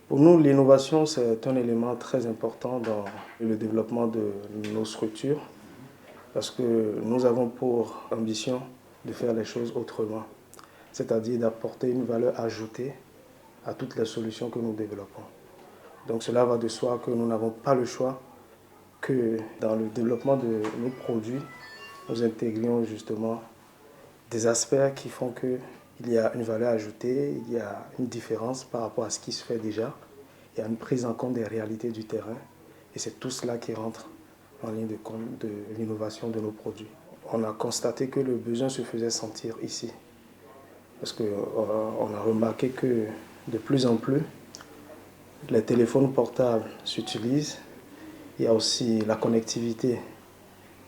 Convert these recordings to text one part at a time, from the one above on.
Pour nous, l'innovation, c'est un élément très important dans le développement de nos structures parce que nous avons pour ambition de faire les choses autrement, c'est-à-dire d'apporter une valeur ajoutée à toutes les solutions que nous développons. Donc cela va de soi que nous n'avons pas le choix que dans le développement de nos produits, nous intégrions justement des aspects qui font qu'il y a une valeur ajoutée, il y a une différence par rapport à ce qui se fait déjà, il y a une prise en compte des réalités du terrain et c'est tout cela qui rentre en ligne de compte de l'innovation de nos produits. On a constaté que le besoin se faisait sentir ici parce qu'on a remarqué que de plus en plus, les téléphones portables s'utilisent. Il y a aussi la connectivité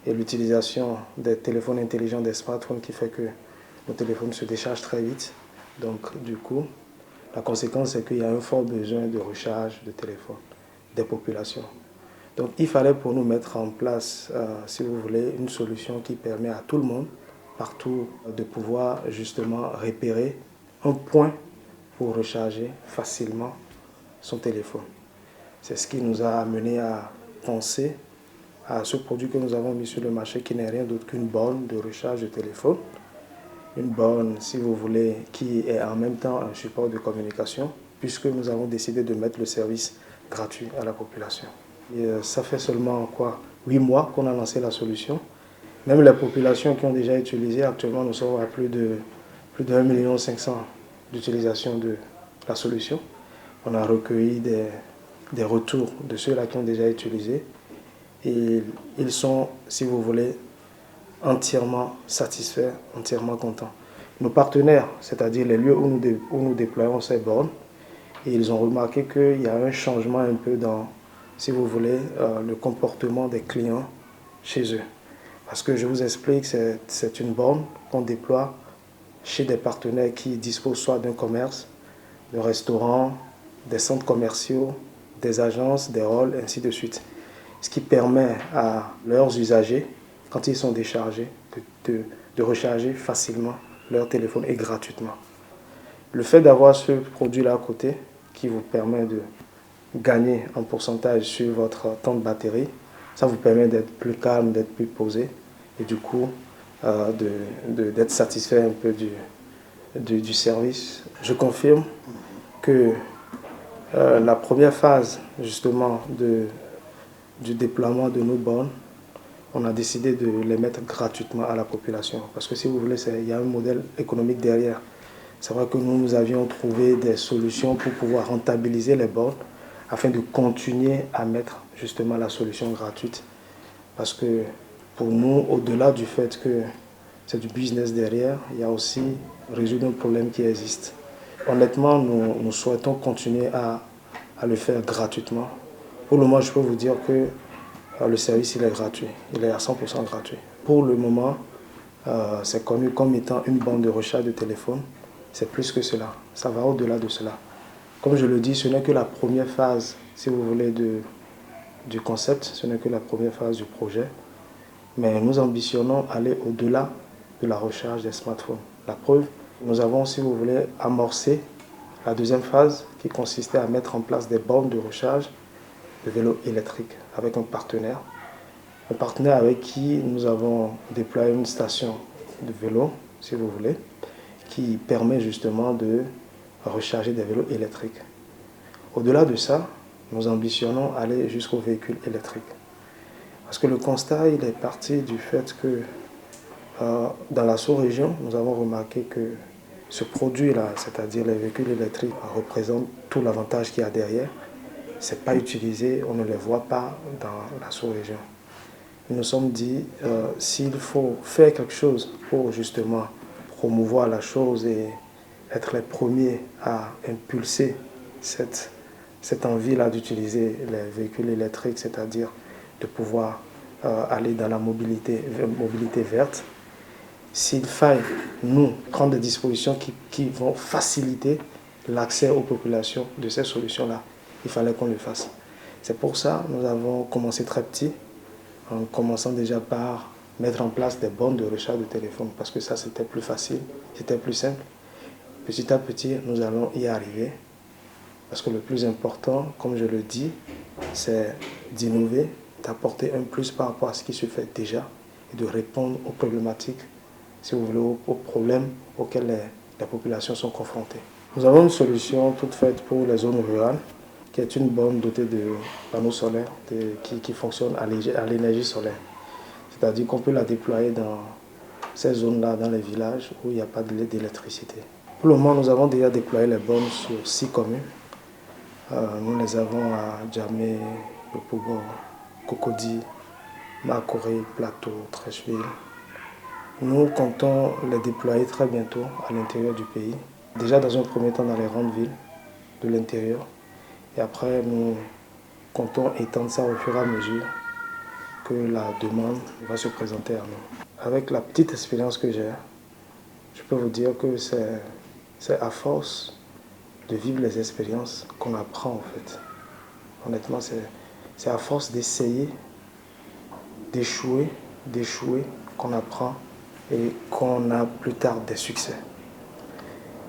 et l'utilisation des téléphones intelligents, des smartphones qui fait que nos téléphones se déchargent très vite. Donc du coup, la conséquence c'est qu'il y a un fort besoin de recharge de téléphone des populations. Donc il fallait pour nous mettre en place, si vous voulez, une solution qui permet à tout le monde, partout, de pouvoir justement repérer un point pour recharger facilement son téléphone. C'est ce qui nous a amené à penser à ce produit que nous avons mis sur le marché qui n'est rien d'autre qu'une borne de recharge de téléphone. Une borne, si vous voulez, qui est en même temps un support de communication, puisque nous avons décidé de mettre le service gratuit à la population. Et ça fait seulement 8 mois qu'on a lancé la solution. Même les populations qui ont déjà utilisé, actuellement nous sommes à plus de 1,5 million d'utilisation de la solution. On a recueilli des retours de ceux-là qui ont déjà utilisé. Et ils sont, si vous voulez, entièrement satisfaits, entièrement contents. Nos partenaires, c'est-à-dire les lieux où nous déployons ces bornes, et ils ont remarqué qu'il y a un changement un peu dans, si vous voulez, le comportement des clients chez eux. Parce que je vous explique, c'est une borne qu'on déploie chez des partenaires qui disposent soit d'un commerce, de restaurants, des centres commerciaux, des agences, des halls, ainsi de suite. Ce qui permet à leurs usagers, quand ils sont déchargés, de recharger facilement leur téléphone et gratuitement. Le fait d'avoir ce produit-là à côté, qui vous permet de gagner en pourcentage sur votre temps de batterie, ça vous permet d'être plus calme, d'être plus posé et du coup d'être satisfait un peu du service. Je confirme que la première phase justement du déploiement de nos bornes, on a décidé de les mettre gratuitement à la population. Parce que si vous voulez, il y a un modèle économique derrière. C'est vrai que nous avions trouvé des solutions pour pouvoir rentabiliser les bornes afin de continuer à mettre justement la solution gratuite. Parce que pour nous, au-delà du fait que c'est du business derrière, il y a aussi résoudre un problème qui existe. Honnêtement, nous souhaitons continuer à le faire gratuitement. Pour le moment, je peux vous dire que le service il est gratuit, il est à 100% gratuit. Pour le moment, c'est connu comme étant une borne de recharge de téléphone. C'est plus que cela, ça va au-delà de cela. Comme je le dis, ce n'est que la première phase, si vous voulez, du concept, ce n'est que la première phase du projet. Mais nous ambitionnons aller au-delà de la recharge des smartphones. La preuve, nous avons, si vous voulez, amorcé la deuxième phase qui consistait à mettre en place des bornes de recharge de vélos électriques avec un partenaire. Un partenaire avec qui nous avons déployé une station de vélo, si vous voulez, qui permet justement de recharger des vélos électriques. Au-delà de ça, nous ambitionnons aller jusqu'aux véhicules électriques. Parce que le constat, il est parti du fait que dans la sous-région, nous avons remarqué que ce produit-là, c'est-à-dire les véhicules électriques, représente tout l'avantage qu'il y a derrière. Ce n'est pas utilisé, on ne les voit pas dans la sous-région. Nous nous sommes dit, s'il faut faire quelque chose pour justement promouvoir la chose et être les premiers à impulser cette envie-là d'utiliser les véhicules électriques, c'est-à-dire de pouvoir aller dans la mobilité verte, s'il faille, nous, prendre des dispositions qui vont faciliter l'accès aux populations de ces solutions-là, il fallait qu'on le fasse. C'est pour ça que nous avons commencé très petit, en commençant déjà par mettre en place des bornes de recharge de téléphone, parce que ça, c'était plus facile, c'était plus simple. Petit à petit, nous allons y arriver. Parce que le plus important, comme je le dis, c'est d'innover, d'apporter un plus par rapport à ce qui se fait déjà et de répondre aux problématiques, si vous voulez, aux problèmes auxquels les populations sont confrontées. Nous avons une solution toute faite pour les zones rurales, qui est une borne dotée de panneaux solaires qui fonctionne à l'énergie solaire. C'est-à-dire qu'on peut la déployer dans ces zones-là, dans les villages où il n'y a pas d'électricité. Pour le moment, nous avons déjà déployé les bornes sur 6 communes. Nous les avons à Djamé, Yopougon, Cocody, Makoré, Plateau, Treichville. Nous comptons les déployer très bientôt à l'intérieur du pays. Déjà dans un premier temps dans les grandes villes de l'intérieur. Et après, nous comptons étendre ça au fur et à mesure que la demande va se présenter à nous. Avec la petite expérience que j'ai, je peux vous dire que c'est à force de vivre les expériences qu'on apprend en fait. Honnêtement, c'est à force d'essayer, d'échouer, qu'on apprend et qu'on a plus tard des succès.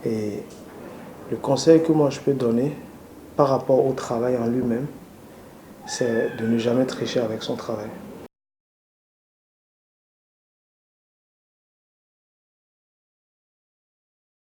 Et le conseil que moi je peux donner par rapport au travail en lui-même, c'est de ne jamais tricher avec son travail.